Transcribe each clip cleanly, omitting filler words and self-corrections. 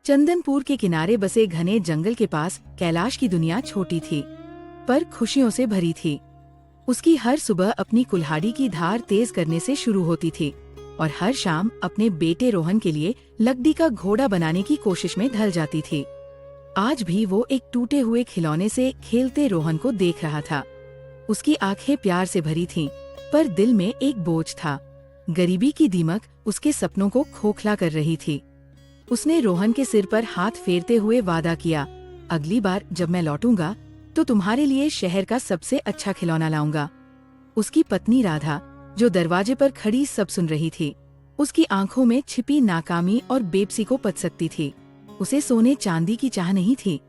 चंदनपुर के किनारे बसे घने जंगल के पास कैलाश की दुनिया छोटी थी, पर खुशियों से भरी थी। उसकी हर सुबह अपनी कुल्हाड़ी की धार तेज करने से शुरू होती थी और हर शाम अपने बेटे रोहन के लिए लकड़ी का घोड़ा बनाने की कोशिश में ढल जाती थी। आज भी वो एक टूटे हुए खिलौने से खेलते रोहन को देख रहा था। उसकी आंखें प्यार से भरी थीं, पर दिल में एक बोझ था। गरीबी की दीमक उसके सपनों को खोखला कर रही थी। उसने रोहन के सिर पर हाथ फेरते हुए वादा किया, अगली बार जब मैं लौटूंगा तो तुम्हारे लिए शहर का सबसे अच्छा खिलौना लाऊंगा। उसकी पत्नी राधा, जो दरवाजे पर खड़ी सब सुन रही थी, उसकी आंखों में छिपी नाकामी और बेबसी को पच सकती थी। उसे सोने चांदी की चाह नहीं थी,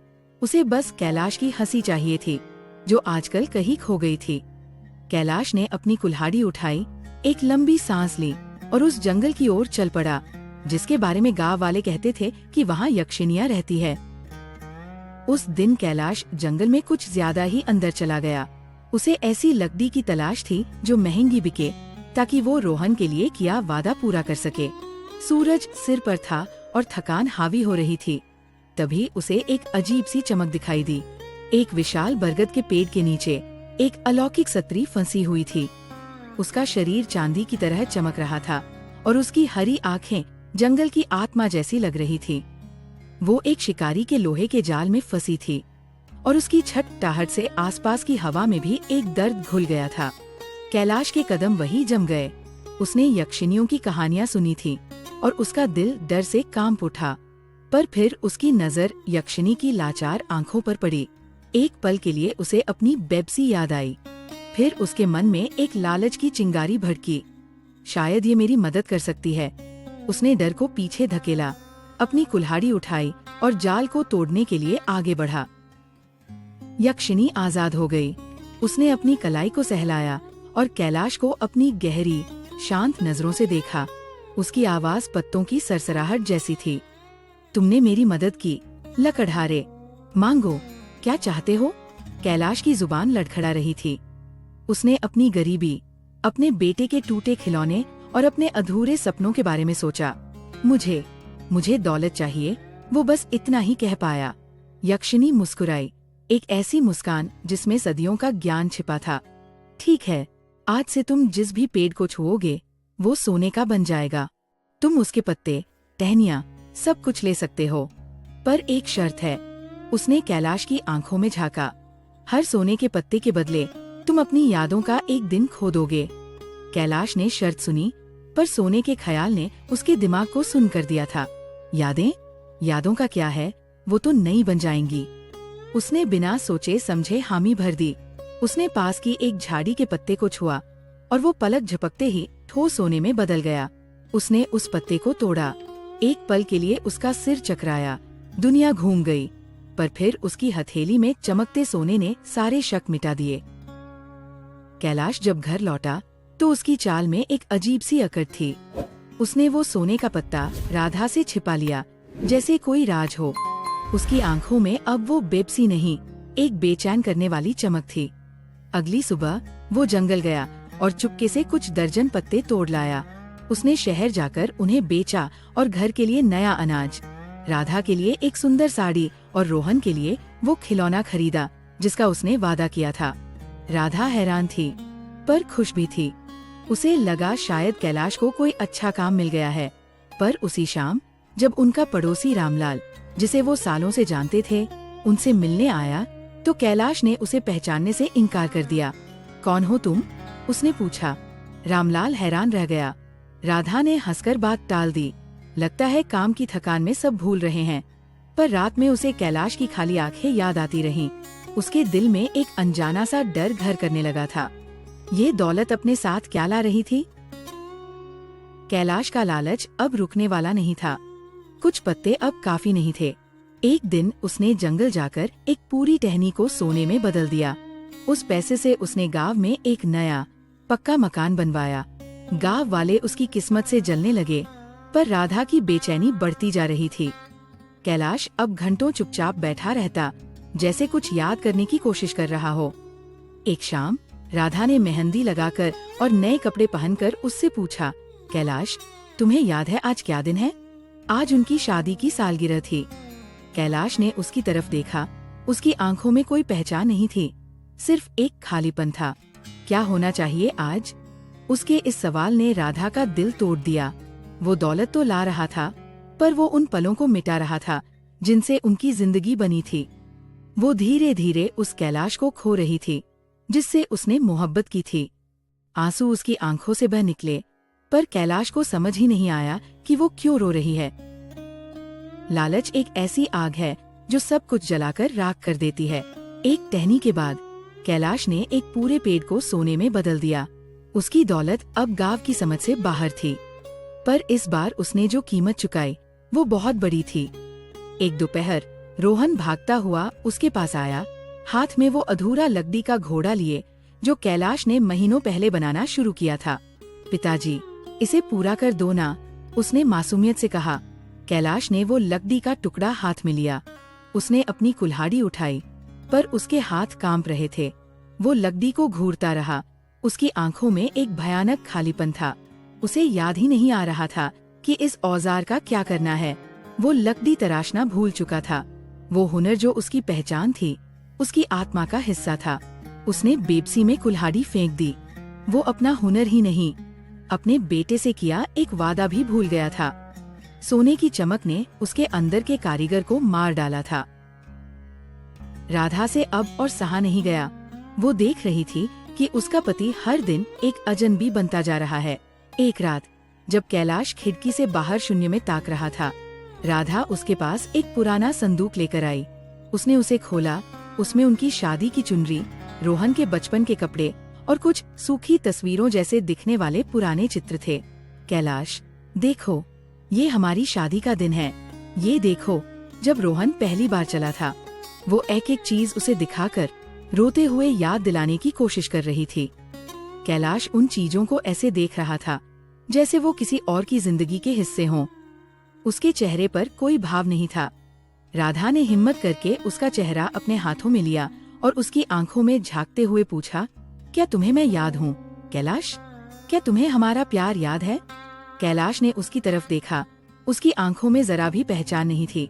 उसे बस कैलाश की हंसी चाहिए थी, जो आजकल कहीं खो गई थी। कैलाश ने अपनी कुल्हाड़ी उठाई, एक लंबी सांस ली और उस जंगल की ओर चल पड़ा, जिसके बारे में गांव वाले कहते थे कि वहाँ यक्षिनियाँ रहती है। उस दिन कैलाश जंगल में कुछ ज्यादा ही अंदर चला गया। उसे ऐसी लकड़ी की तलाश थी जो महंगी बिके, ताकि वो रोहन के लिए किया वादा पूरा कर सके। सूरज सिर पर था और थकान हावी हो रही थी। तभी उसे एक अजीब सी चमक दिखाई दी। एक विशाल बरगद के पेड़ के नीचे एक अलौकिक सत्री फंसी हुई थी। उसका शरीर चांदी की तरह चमक रहा था और उसकी हरी आँखें जंगल की आत्मा जैसी लग रही थी। वो एक शिकारी के लोहे के जाल में फंसी थी और उसकी छटपटाहट से आसपास की हवा में भी एक दर्द घुल गया था। कैलाश के कदम वहीं जम गए। उसने यक्षिनियों की कहानियां सुनी थी और उसका दिल डर से कांप उठा। पर फिर उसकी नजर यक्षिनी की लाचार आंखों पर पड़ी। एक पल के लिए उसे अपनी बेबसी याद आई। फिर उसके मन में एक लालच की चिंगारी भड़की। शायद ये मेरी मदद कर सकती है। उसने डर को पीछे धकेला, अपनी कुल्हाड़ी उठाई और जाल को तोड़ने के लिए आगे बढ़ा। यक्षिनी आजाद हो गई। उसने अपनी कलाई को सहलाया और कैलाश को अपनी गहरी, शांत नजरों से देखा। उसकी आवाज पत्तों की सरसराहट जैसी थी। तुमने मेरी मदद की, लकड़हारे। मांगो, क्या चाहते हो? कैलाश की जुबान लड़खड़ा रही थी। उसने अपनी गरीबी, अपने बेटे के टूटे खिलौने और अपने अधूरे सपनों के बारे में सोचा। मुझे दौलत चाहिए, वो बस इतना ही कह पाया। यक्षिनी मुस्कुराई, एक ऐसी मुस्कान जिसमें सदियों का ज्ञान छिपा था। ठीक है, आज से तुम जिस भी पेड़ को छुओगे वो सोने का बन जाएगा। तुम उसके पत्ते, टहनियाँ, सब कुछ ले सकते हो, पर एक शर्त है। उसने कैलाश की आंखों में झांका। हर सोने के पत्ते के बदले तुम अपनी यादों का एक दिन खो दोगे। कैलाश ने शर्त सुनी, पर सोने के ख्याल ने उसके दिमाग को सुन कर दिया था। यादों का क्या है, वो तो नई बन जाएंगी। उसने बिना सोचे समझे हामी भर दी। उसने पास की एक झाड़ी के पत्ते को छुआ और वो पलक झपकते ही ठोस सोने में बदल गया। उसने उस पत्ते को तोड़ा। एक पल के लिए उसका सिर चकराया, दुनिया घूम गई। पर फिर उसकी हथेली में चमकते सोने ने सारे शक मिटा दिए। कैलाश जब घर लौटा तो उसकी चाल में एक अजीब सी अकड़ थी। उसने वो सोने का पत्ता राधा से छिपा लिया, जैसे कोई राज हो। उसकी आंखों में अब वो बेबसी नहीं, एक बेचैन करने वाली चमक थी। अगली सुबह वो जंगल गया और चुपके से कुछ दर्जन पत्ते तोड़ लाया। उसने शहर जाकर उन्हें बेचा और घर के लिए नया अनाज, राधा के लिए एक सुंदर साड़ी और रोहन के लिए वो खिलौना खरीदा जिसका उसने वादा किया था। राधा हैरान थी, पर खुश भी थी। उसे लगा शायद कैलाश को कोई अच्छा काम मिल गया है। पर उसी शाम जब उनका पड़ोसी रामलाल, जिसे वो सालों से जानते थे, उनसे मिलने आया तो कैलाश ने उसे पहचानने से इनकार कर दिया। कौन हो तुम? उसने पूछा। रामलाल हैरान रह गया। राधा ने हंसकर बात टाल दी। लगता है काम की थकान में सब भूल रहे हैं। पर रात में उसे कैलाश की खाली आंखें याद आती रहीं। उसके दिल में एक अनजाना सा डर घर करने लगा था। ये दौलत अपने साथ क्या ला रही थी? कैलाश का लालच अब रुकने वाला नहीं था। कुछ पत्ते अब काफी नहीं थे। एक दिन उसने जंगल जाकर एक पूरी टहनी को सोने में बदल दिया। उस पैसे से उसने गांव में एक नया पक्का मकान बनवाया। गांव वाले उसकी किस्मत से जलने लगे, पर राधा की बेचैनी बढ़ती जा रही थी। कैलाश अब घंटों चुपचाप बैठा रहता, जैसे कुछ याद करने की कोशिश कर रहा हो। एक शाम राधा ने मेहंदी लगाकर और नए कपड़े पहनकर उससे पूछा, कैलाश, तुम्हें याद है आज क्या दिन है? आज उनकी शादी की सालगिरह थी। कैलाश ने उसकी तरफ देखा। उसकी आंखों में कोई पहचान नहीं थी, सिर्फ एक खालीपन था। क्या होना चाहिए आज? उसके इस सवाल ने राधा का दिल तोड़ दिया। वो दौलत तो ला रहा था, पर वो उन पलों को मिटा रहा था जिनसे उनकी जिंदगी बनी थी। वो धीरे धीरे उस कैलाश को खो रही थी जिससे उसने मोहब्बत की थी। आंसू उसकी आंखों से बह निकले, पर कैलाश को समझ ही नहीं आया कि वो क्यों रो रही है। लालच एक ऐसी आग है जो सब कुछ जलाकर राख कर देती है। एक टहनी के बाद कैलाश ने एक पूरे पेड़ को सोने में बदल दिया। उसकी दौलत अब गांव की समझ से बाहर थी, पर इस बार उसने जो कीमत चुकाई वो बहुत बड़ी थी। एक दोपहर रोहन भागता हुआ उसके पास आया। हाथ में वो अधूरा लकड़ी का घोड़ा लिए जो कैलाश ने महीनों पहले बनाना शुरू किया था। पिताजी, इसे पूरा कर दो ना, उसने मासूमियत से कहा। कैलाश ने वो लकड़ी का टुकड़ा हाथ में लिया। उसने अपनी कुल्हाड़ी उठाई, पर उसके हाथ कांप रहे थे। वो लकड़ी को घूरता रहा। उसकी आंखों में एक भयानक खालीपन था। उसे याद ही नहीं आ रहा था कि इस औजार का क्या करना है। वो लकड़ी तराशना भूल चुका था। वो हुनर जो उसकी पहचान थी, उसकी आत्मा का हिस्सा था। उसने बेबसी में कुल्हाड़ी फेंक दी। वो अपना हुनर ही नहीं, अपने बेटे से किया एक वादा भी भूल गया था। सोने की चमक ने उसके अंदर के कारीगर को मार डाला था। राधा से अब और सहा नहीं गया। वो देख रही थी कि उसका पति हर दिन एक अजनबी बनता जा रहा है। एक रात जब कैलाश खिड़की से बाहर शून्य में ताक रहा था, राधा उसके पास एक पुराना संदूक लेकर आई। उसने उसे खोला। उसमें उनकी शादी की चुनरी, रोहन के बचपन के कपड़े और कुछ सूखी तस्वीरों जैसे दिखने वाले पुराने चित्र थे। कैलाश, देखो, ये हमारी शादी का दिन है। ये देखो, जब रोहन पहली बार चला था। वो एक एक चीज उसे दिखाकर रोते हुए याद दिलाने की कोशिश कर रही थी। कैलाश उन चीजों को ऐसे देख रहा था जैसे वो किसी और की जिंदगी के हिस्से हों। उसके चेहरे पर कोई भाव नहीं था। राधा ने हिम्मत करके उसका चेहरा अपने हाथों में लिया और उसकी आंखों में झांकते हुए पूछा, क्या तुम्हें मैं याद हूँ कैलाश? क्या तुम्हें हमारा प्यार याद है? कैलाश ने उसकी तरफ देखा। उसकी आंखों में जरा भी पहचान नहीं थी।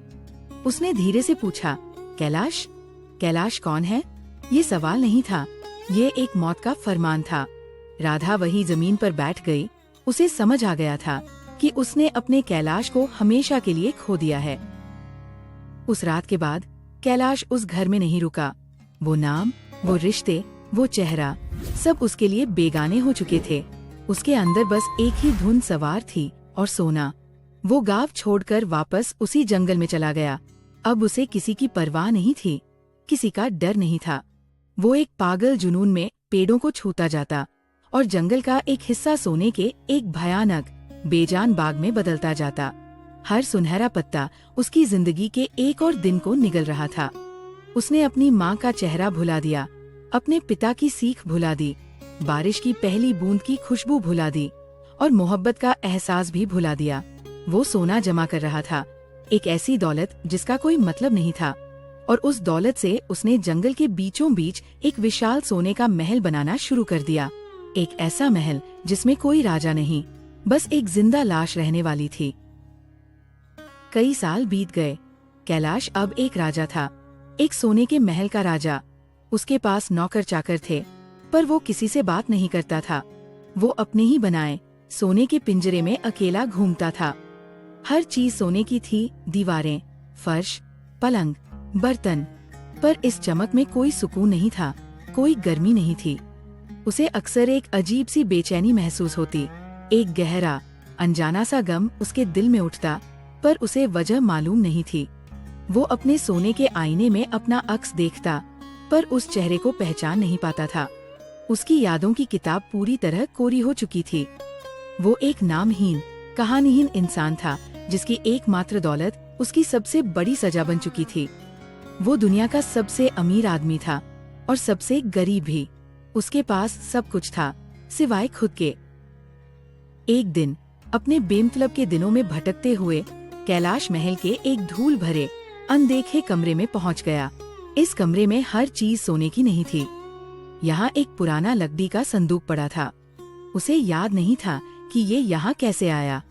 उसने धीरे से पूछा, कैलाश? कैलाश कौन है? ये सवाल नहीं था, ये एक मौत का फरमान था। राधा वही जमीन पर बैठ गई। उसे समझ आ गया था कि उसने अपने कैलाश को हमेशा के लिए खो दिया है। उस रात के बाद कैलाश उस घर में नहीं रुका। वो नाम, वो रिश्ते, वो चेहरा, सब उसके लिए बेगाने हो चुके थे। उसके अंदर बस एक ही धुन सवार थी, और सोना। वो गांव छोड़कर वापस उसी जंगल में चला गया। अब उसे किसी की परवाह नहीं थी, किसी का डर नहीं था। वो एक पागल जुनून में पेड़ों को छूता जाता और जंगल का एक हिस्सा सोने के एक भयानक बेजान बाग में बदलता जाता। हर सुनहरा पत्ता उसकी जिंदगी के एक और दिन को निगल रहा था। उसने अपनी माँ का चेहरा भुला दिया, अपने पिता की सीख भुला दी, बारिश की पहली बूंद की खुशबू भुला दी और मोहब्बत का एहसास भी भुला दिया। वो सोना जमा कर रहा था, एक ऐसी दौलत जिसका कोई मतलब नहीं था, और उस दौलत से उसने जंगल के बीचों बीच एक विशाल सोने का महल बनाना शुरू कर दिया। एक ऐसा महल जिसमें कोई राजा नहीं, बस एक जिंदा लाश रहने वाली थी। कई साल बीत गए। कैलाश अब एक राजा था, एक सोने के महल का राजा। उसके पास नौकर चाकर थे, पर वो किसी से बात नहीं करता था। वो अपने ही बनाए सोने के पिंजरे में अकेला घूमता था। हर चीज सोने की थी, दीवारें, फर्श, पलंग, बर्तन, पर इस चमक में कोई सुकून नहीं था, कोई गर्मी नहीं थी। उसे अक्सर एक अजीब सी बेचैनी महसूस होती, एक गहरा अनजाना सा गम उसके दिल में उठता, पर उसे वजह मालूम नहीं थी। वो अपने सोने के आईने में अपना अक्स देखता, पर उस चेहरे को पहचान नहीं पाता था। उसकी यादों की किताब पूरी तरह कोरी हो चुकी थी। वो एक नामहीन, कहानीहीन इंसान था जिसकी एकमात्र दौलत उसकी सबसे बड़ी सजा बन चुकी थी। वो दुनिया का सबसे अमीर आदमी था और सबसे गरीब भी। उसके पास सब कुछ था सिवाय खुद के। एक दिन अपने बेमतलब के दिनों में भटकते हुए कैलाश महल के एक धूल भरे अनदेखे कमरे में पहुंच गया। इस कमरे में हर चीज सोने की नहीं थी। यहाँ एक पुराना लकड़ी का संदूक पड़ा था। उसे याद नहीं था कि ये यहाँ कैसे आया।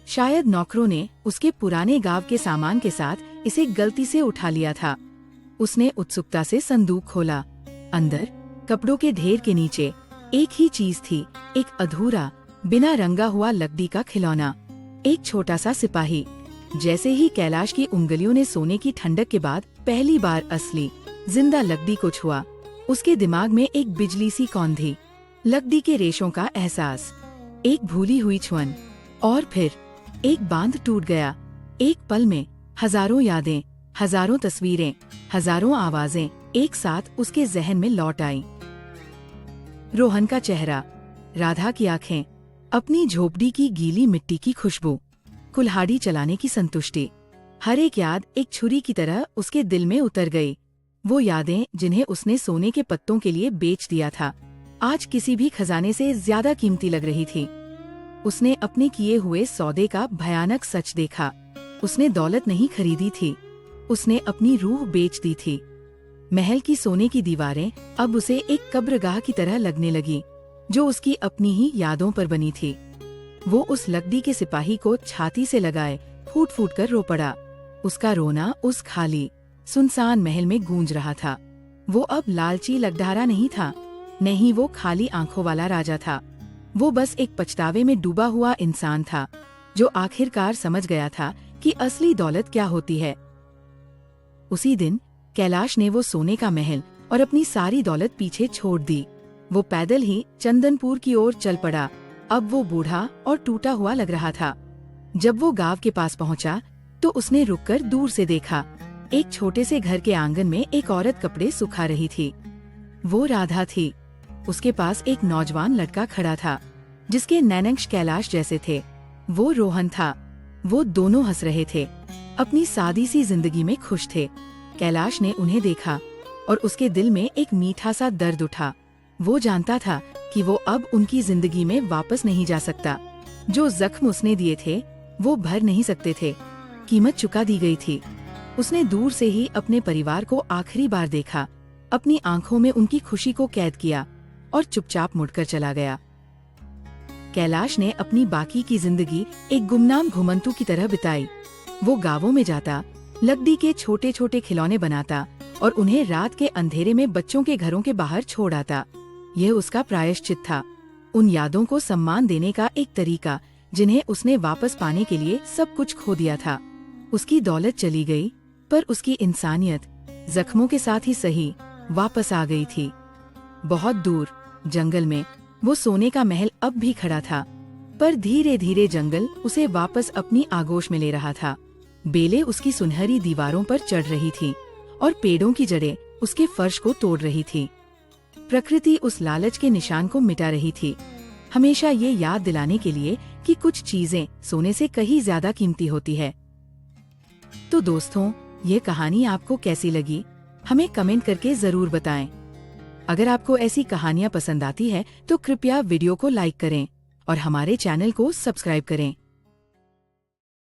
शायद नौकरों ने उसके पुराने गांव के सामान के साथ इसे गलती से उठा लिया था। उसने उत्सुकता से संदूक खोला। अंदर कपड़ों के ढेर के नीचे एक ही चीज थी, एक अधूरा बिना रंगा हुआ लकड़ी का खिलौना, एक छोटा सा सिपाही। जैसे ही कैलाश की उंगलियों ने सोने की ठंडक के बाद पहली बार असली जिंदा लकड़ी को छुआ, उसके दिमाग में एक बिजली सी कौंधी, लकड़ी के रेशों का एहसास, एक भूली हुई छुअन, और फिर एक बांध टूट गया। एक पल में हजारों यादें, हजारों तस्वीरें, हजारों आवाजें एक साथ उसके जहन में लौट आईं। रोहन का चेहरा, राधा की आंखें, अपनी झोपड़ी की गीली मिट्टी की खुशबू, कुल्हाड़ी चलाने की संतुष्टि, हर एक याद एक छुरी की तरह उसके दिल में उतर गई। वो यादें जिन्हें उसने सोने के पत्तों के लिए बेच दिया था, आज किसी भी खजाने से ज्यादा कीमती लग रही थी। उसने अपने किए हुए सौदे का भयानक सच देखा। उसने दौलत नहीं खरीदी थी, उसने अपनी रूह बेच दी थी। महल की सोने की दीवारें अब उसे एक कब्रगाह की तरह लगने लगी, जो उसकी अपनी ही यादों पर बनी थी। वो उस लकड़ी के सिपाही को छाती से लगाए फूट फूट कर रो पड़ा। उसका रोना उस खाली सुनसान महल में गूंज रहा था। वो अब लालची लकड़हारा नहीं था, नहीं वो खाली आंखों वाला राजा था। वो बस एक पछतावे में डूबा हुआ इंसान था, जो आखिरकार समझ गया था कि असली दौलत क्या होती है। उसी दिन कैलाश ने वो सोने का महल और अपनी सारी दौलत पीछे छोड़ दी। वो पैदल ही चंदनपुर की ओर चल पड़ा। अब वो बूढ़ा और टूटा हुआ लग रहा था। जब वो गांव के पास पहुंचा, तो उसने रुककर दूर से देखा। एक छोटे से घर के आंगन में एक औरत कपड़े सुखा रही थी। वो राधा थी। उसके पास एक नौजवान लड़का खड़ा था, जिसके नैनंक्ष कैलाश जैसे थे। वो रोहन था। वो दोनों हंस रहे थे, अपनी सादी सी जिंदगी में खुश थे। कैलाश ने उन्हें देखा और उसके दिल में एक मीठा सा दर्द उठा। वो जानता था कि वो अब उनकी जिंदगी में वापस नहीं जा सकता। जो जख्म उसने दिए थे, वो भर नहीं सकते थे। कीमत चुका दी गई थी। उसने दूर से ही अपने परिवार को आखिरी बार देखा, अपनी आंखों में उनकी खुशी को कैद किया और चुपचाप मुड़कर चला गया। कैलाश ने अपनी बाकी की जिंदगी एक गुमनाम घुमंतू की तरह बिताई। वो गांवों में जाता, लकड़ी के छोटे छोटे खिलौने बनाता और उन्हें रात के अंधेरे में बच्चों के घरों के बाहर छोड़ आता। यह उसका प्रायश्चित था, उन यादों को सम्मान देने का एक तरीका, जिन्हें उसने वापस पाने के लिए सब कुछ खो दिया था। उसकी दौलत चली गई, पर उसकी इंसानियत जख्मों के साथ ही सही वापस आ गई थी। बहुत दूर जंगल में वो सोने का महल अब भी खड़ा था, पर धीरे धीरे जंगल उसे वापस अपनी आगोश में ले रहा था। बेलें उसकी सुनहरी दीवारों पर चढ़ रही थी और पेड़ों की जड़ें उसके फर्श को तोड़ रही थी। प्रकृति उस लालच के निशान को मिटा रही थी, हमेशा ये याद दिलाने के लिए कि कुछ चीजें सोने से कहीं ज्यादा कीमती होती है। तो दोस्तों, ये कहानी आपको कैसी लगी, हमें कमेंट करके जरूर बताएं। अगर आपको ऐसी कहानियाँ पसंद आती है तो कृपया वीडियो को लाइक करें और हमारे चैनल को सब्सक्राइब करें।